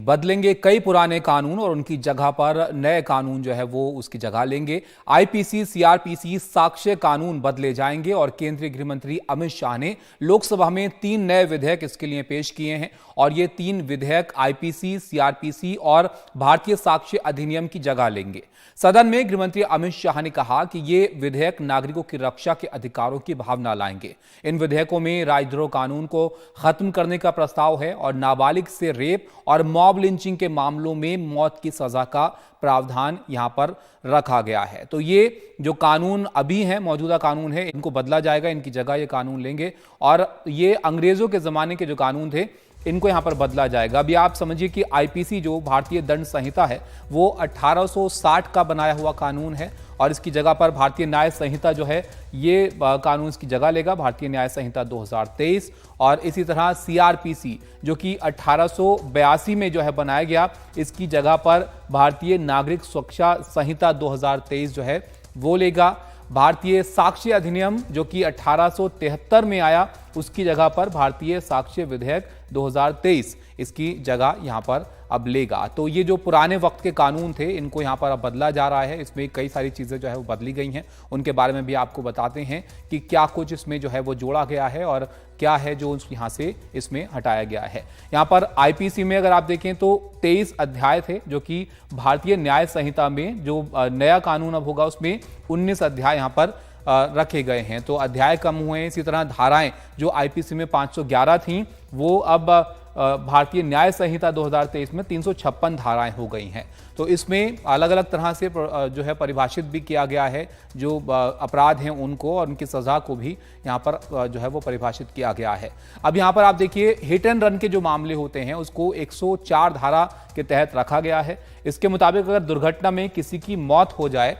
बदलेंगे कई पुराने कानून और उनकी जगह पर नए कानून जो है वो उसकी जगह लेंगे। आईपीसी, सीआरपीसी, साक्ष्य कानून बदले जाएंगे और केंद्रीय गृह मंत्री अमित शाह ने लोकसभा में 3 नए विधेयक इसके लिए पेश किए हैं और ये 3 विधेयक आईपीसी, सीआरपीसी और भारतीय साक्ष्य अधिनियम की जगह लेंगे। सदन में गृह मंत्री अमित शाह ने कहा कि ये विधेयक नागरिकों की रक्षा के अधिकारों की भावना लाएंगे। इन विधेयकों में राजद्रोह कानून को खत्म करने का प्रस्ताव है और नाबालिग से रेप और मॉब लिंचिंग के मामलों में मौत की सजा का प्रावधान यहां पर रखा गया है। तो ये जो कानून अभी हैं, मौजूदा कानून है, इनको बदला जाएगा, इनकी जगह ये कानून लेंगे और ये अंग्रेजों के जमाने के जो कानून थे इनको यहां पर बदला जाएगा। अभी आप समझिए कि आईपीसी जो भारतीय दंड संहिता है वो 1860 का बनाया हुआ कानून है और इसकी जगह पर भारतीय न्याय संहिता जो है ये कानून इसकी जगह लेगा, भारतीय न्याय संहिता 2023। और इसी तरह सीआरपीसी जो कि 1882 में जो है बनाया गया, इसकी जगह पर भारतीय नागरिक सुरक्षा संहिता 2023 जो है वो लेगा। भारतीय साक्ष्य अधिनियम जो कि 1873 में आया, उसकी जगह पर भारतीय साक्ष्य विधेयक 2023 इसकी जगह यहां पर अब लेगा। तो ये जो पुराने वक्त के कानून थे इनको यहां पर अब बदला जा रहा है। इसमें कई सारी चीजें जो है वो बदली गई हैं, उनके बारे में भी आपको बताते हैं कि क्या कुछ इसमें जो है वो जोड़ा गया है और क्या है जो यहां से इसमें हटाया गया है। यहां पर आईपीसी में अगर आप देखें तो 23 अध्याय थे, जो कि भारतीय न्याय संहिता में जो नया कानून अब होगा उसमें 19 अध्याय यहां पर रखे गए हैं। तो अध्याय कम हुए हैं। इसी तरह धाराएं जो आईपीसी में 511 थीं वो अब भारतीय न्याय संहिता 2023 में 356 धाराएं हो गई हैं। तो इसमें अलग अलग तरह से जो है परिभाषित भी किया गया है, जो अपराध हैं उनको और उनकी सजा को भी यहाँ पर जो है वो परिभाषित किया गया है। अब यहाँ पर आप देखिए हिट एंड रन के जो मामले होते हैं उसको 104 धारा के तहत रखा गया है। इसके मुताबिक अगर दुर्घटना में किसी की मौत हो जाए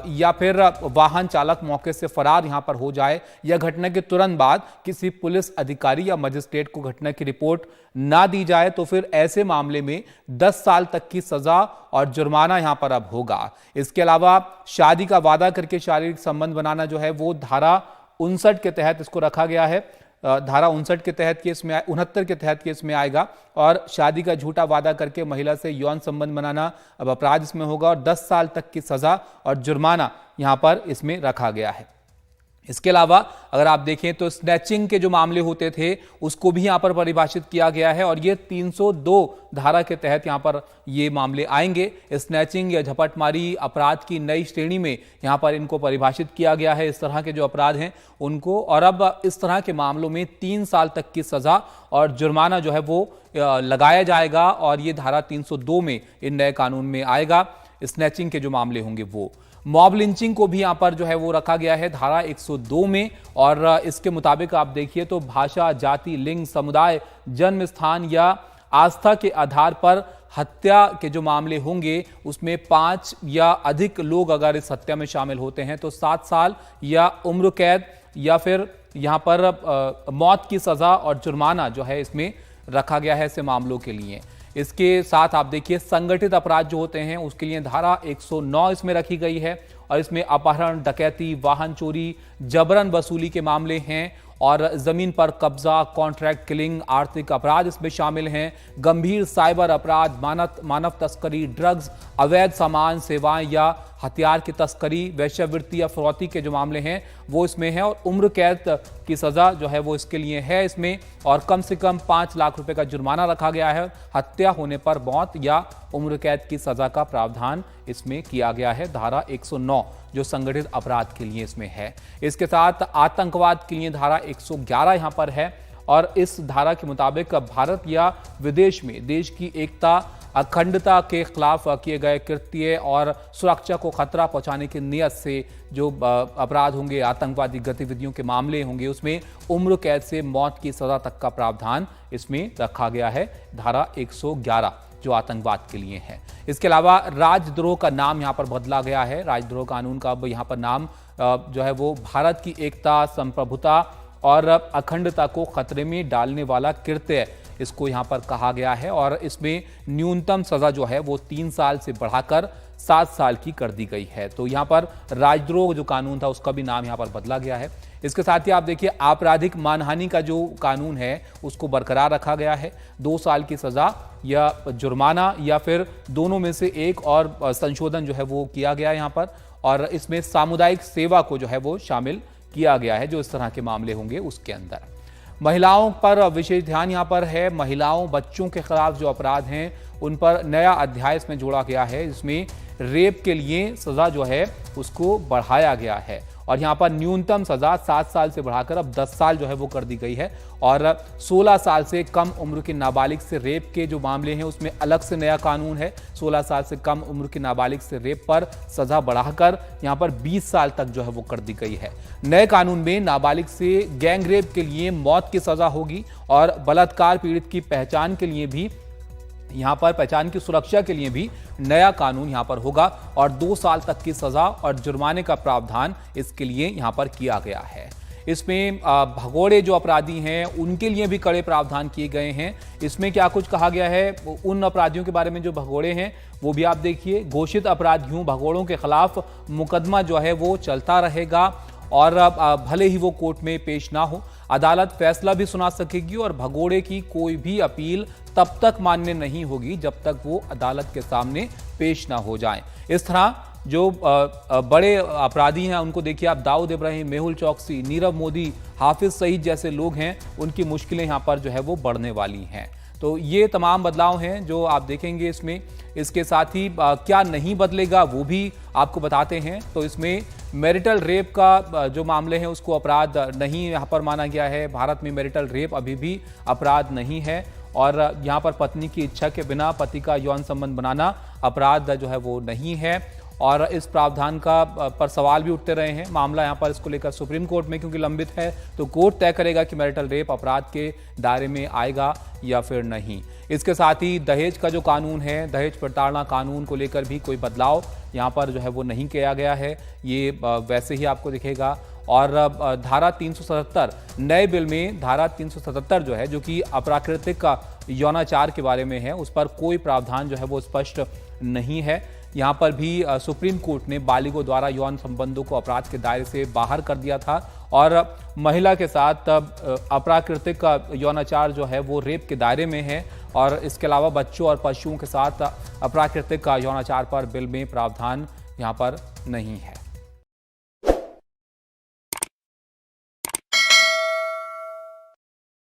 या फिर वाहन चालक मौके से फरार यहां पर हो जाए या घटना के तुरंत बाद किसी पुलिस अधिकारी या मजिस्ट्रेट को घटना की रिपोर्ट ना दी जाए तो फिर ऐसे मामले में 10 साल तक की सजा और जुर्माना यहां पर अब होगा। इसके अलावा शादी का वादा करके शारीरिक संबंध बनाना जो है वो धारा 59 के तहत इसको रखा गया है। धारा 59 के तहत केस में 69 के तहत केस में आएगा और शादी का झूठा वादा करके महिला से यौन संबंध बनाना अब अपराध इसमें होगा और 10 साल तक की सजा और जुर्माना यहां पर इसमें रखा गया है। इसके अलावा अगर आप देखें तो स्नैचिंग के जो मामले होते थे उसको भी यहां पर परिभाषित किया गया है और ये 302 धारा के तहत यहां पर ये मामले आएंगे। स्नैचिंग या झपटमारी अपराध की नई श्रेणी में यहां पर इनको परिभाषित किया गया है, इस तरह के जो अपराध हैं उनको। और अब इस तरह के मामलों में 3 साल तक की सजा और जुर्माना जो है वो लगाया जाएगा और ये धारा 302 में इन नए कानून में आएगा। स्नैचिंग के जो मामले होंगे वो। मॉब लिंचिंग को भी यहां पर जो है वो रखा गया है धारा 102 में और इसके मुताबिक आप देखिए तो भाषा, जाति, लिंग, समुदाय, जन्म स्थान या आस्था के आधार पर हत्या के जो मामले होंगे उसमें 5 या अधिक लोग अगर इस हत्या में शामिल होते हैं तो 7 साल या उम्र कैद या फिर यहां पर मौत की सजा और जुर्माना जो है इसमें रखा गया है ऐसे मामलों के लिए। इसके साथ आप देखिए संगठित अपराध जो होते हैं उसके लिए धारा 109 इसमें रखी गई है और इसमें अपहरण, डकैती, वाहन चोरी, जबरन वसूली के मामले हैं और जमीन पर कब्जा, कॉन्ट्रैक्ट किलिंग, आर्थिक अपराध इसमें शामिल हैं। गंभीर साइबर अपराध, मानव तस्करी, ड्रग्स, अवैध सामान, सेवाएं या हथियार की तस्करी, वेश्यावृत्ति या फरौती के जो मामले हैं वो इसमें है और उम्र कैद की सजा जो है वो इसके लिए है इसमें और कम से कम 5 लाख रुपए का जुर्माना रखा गया है। हत्या होने पर मौत या उम्र कैद की सजा का प्रावधान इसमें किया गया है धारा 109 जो संगठित अपराध के लिए इसमें है। इसके साथ आतंकवाद के लिए धारा 111 यहां पर है और इस धारा के मुताबिक भारत या विदेश में देश की एकता, अखंडता के खिलाफ किए गए कृत्य और सुरक्षा को खतरा पहुंचाने की नियत से जो अपराध होंगे, आतंकवादी गतिविधियों के मामले होंगे उसमें उम्र कैद से मौत की सजा तक का प्रावधान इसमें रखा गया है धारा 111 जो आतंकवाद के लिए है। इसके अलावा राजद्रोह का नाम यहां पर बदला गया है। राजद्रोह कानून का अब यहां पर नाम जो है वो भारत की एकता, संप्रभुता और अखंडता को खतरे में डालने वाला कृत्य इसको यहां पर कहा गया है और इसमें न्यूनतम सजा जो है वो 3 साल से बढ़ाकर 7 साल की कर दी गई है। तो यहाँ पर राजद्रोह जो कानून था उसका भी नाम यहाँ पर बदला गया है। इसके साथ ही आप देखिए आपराधिक मानहानि का जो कानून है उसको बरकरार रखा गया है। 2 साल की सजा या जुर्माना या फिर दोनों में से एक और संशोधन जो है वो किया गया यहाँ पर, और इसमें सामुदायिक सेवा को जो है वो शामिल किया गया है जो इस तरह के मामले होंगे उसके अंदर। महिलाओं पर विशेष ध्यान यहाँ पर है। महिलाओं बच्चों के खिलाफ जो अपराध हैं उन पर नया अध्याय इसमें जोड़ा गया है। इसमें रेप के लिए सजा जो है उसको बढ़ाया गया है और यहाँ पर न्यूनतम सजा 7 साल से बढ़ाकर अब 10 साल जो है वो कर दी गई है। और 16 साल से कम उम्र के नाबालिग से रेप के जो मामले हैं उसमें अलग से नया कानून है। 16 साल से कम उम्र के नाबालिग से रेप पर सजा बढ़ाकर यहाँ पर 20 साल तक जो है वो कर दी गई है। नए कानून में नाबालिग से गैंग रेप के लिए मौत की सजा होगी और बलात्कार पीड़ित की पहचान के लिए भी, यहाँ पर पहचान की सुरक्षा के लिए भी नया कानून यहाँ पर होगा और 2 साल तक की सजा और जुर्माने का प्रावधान इसके लिए यहाँ पर किया गया है। इसमें भगोड़े जो अपराधी हैं उनके लिए भी कड़े प्रावधान किए गए हैं। इसमें क्या कुछ कहा गया है उन अपराधियों के बारे में जो भगोड़े हैं वो भी आप देखिए। घोषित अपराधियों भगोड़ों के खिलाफ मुकदमा जो है वो चलता रहेगा और भले ही वो कोर्ट में पेश ना हो, अदालत फैसला भी सुना सकेगी और भगोड़े की कोई भी अपील तब तक मान्य नहीं होगी जब तक वो अदालत के सामने पेश ना हो जाएं। इस तरह जो बड़े अपराधी हैं उनको देखिए आप, दाऊद इब्राहिम, मेहुल चौकसी, नीरव मोदी, हाफिज सईद जैसे लोग हैं, उनकी मुश्किलें यहाँ पर जो है वो बढ़ने वाली हैं। तो ये तमाम बदलाव हैं जो आप देखेंगे इसमें। इसके साथ ही क्या नहीं बदलेगा वो भी आपको बताते हैं। तो इसमें मैरिटल रेप का जो मामले हैं उसको अपराध नहीं यहाँ पर माना गया है। भारत में मैरिटल रेप अभी भी अपराध नहीं है और यहाँ पर पत्नी की इच्छा के बिना पति का यौन संबंध बनाना अपराध जो है वो नहीं है। और इस प्रावधान का पर सवाल भी उठते रहे हैं। मामला यहाँ पर इसको लेकर सुप्रीम कोर्ट में क्योंकि लंबित है, तो कोर्ट तय करेगा कि मैरिटल रेप अपराध के दायरे में आएगा या फिर नहीं। इसके साथ ही दहेज का जो कानून है, दहेज प्रताड़ना कानून को लेकर भी कोई बदलाव यहाँ पर जो है वो नहीं किया गया है, ये वैसे ही आपको दिखेगा। और धारा 377 नए बिल में धारा 377 जो है, जो कि अप्राकृतिक यौनाचार के बारे में है, उस पर कोई प्रावधान जो है वो स्पष्ट नहीं है। यहाँ पर भी सुप्रीम कोर्ट ने बालिगों द्वारा यौन संबंधों को अपराध के दायरे से बाहर कर दिया था और महिला के साथ अप्राकृतिक यौनाचार जो है वो रेप के दायरे में है। और इसके अलावा बच्चों और पशुओं के साथ अप्राकृतिक यौनाचार पर बिल में प्रावधान यहाँ पर नहीं है।